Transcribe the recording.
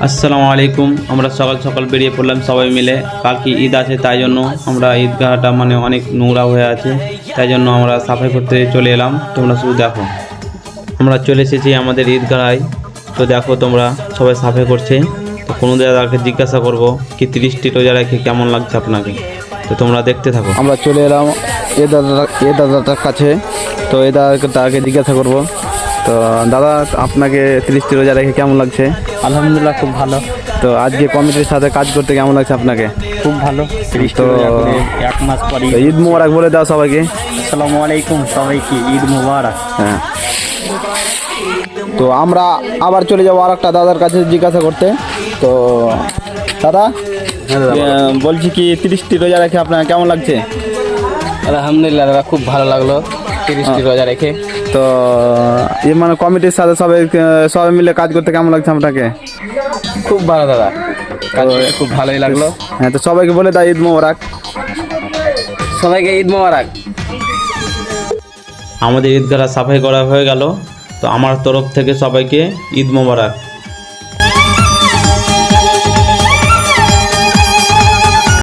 আসসালামু আলাইকুম। আমরা সকাল সকাল বেরিয়ে পড়লাম সবাই মিলে। কালকে ঈদ আছে, তাই জন্য আমরা ঈদগাহটা অনেক নোংরা হয়ে আছে, তাই জন্য আমরা সাফাই করতে চলে এলাম। তোমরা শুধু দেখো, আমরা চলে এসেছি আমাদের ঈদগাহায়। তো দেখো তোমরা, সবাই সাফাই করছে। তো কোনো দাদাকে জিজ্ঞাসা করবো কি 30টি রোজা রেখে কেমন লাগছে আপনাকে। তো তোমরা দেখতে থাকো। আমরা চলে এলাম দাদাটার কাছে। তো তাকে জিজ্ঞাসা করব। তো দাদা, আপনাকে 30টি রোজা রেখে কেমন লাগছে? আলহামদুলিল্লাহ, খুব ভালো। তো আজকে কমিটির সাথে কাজ করতে কেমন লাগছে আপনাকে? খুব ভালো। তো এক মাস পরে ঈদ মোবারক বলে দাও সবাইকে। আসসালামু আলাইকুম, সবাইকে ঈদ মুবারক। হ্যাঁ, তো আমরা আবার চলে যাবো আর একটা দাদার কাছে জিজ্ঞাসা করতে। তো দাদা, বলছি কি 30টি রোজা রেখে আপনার কেমন লাগছে? আলহামদুলিল্লাহ দাদা, খুব ভালো লাগলো 30টি রোজা রেখে। তো কমিটির সাথে সবাই মিলে কাজ করতে কেমন লাগছে আপনাকে? খুব ভালো দাদা, কাজ করে খুব ভালোই লাগলো। হ্যাঁ, তো সবাইকে বলে দাও ঈদ মোবারক। সবাইকে ঈদ মুবারক। আমাদের ঈদগাহ সাফাই করা হয়ে গেল। তো আমার তরফ থেকে সবাইকে ঈদ মোবারক।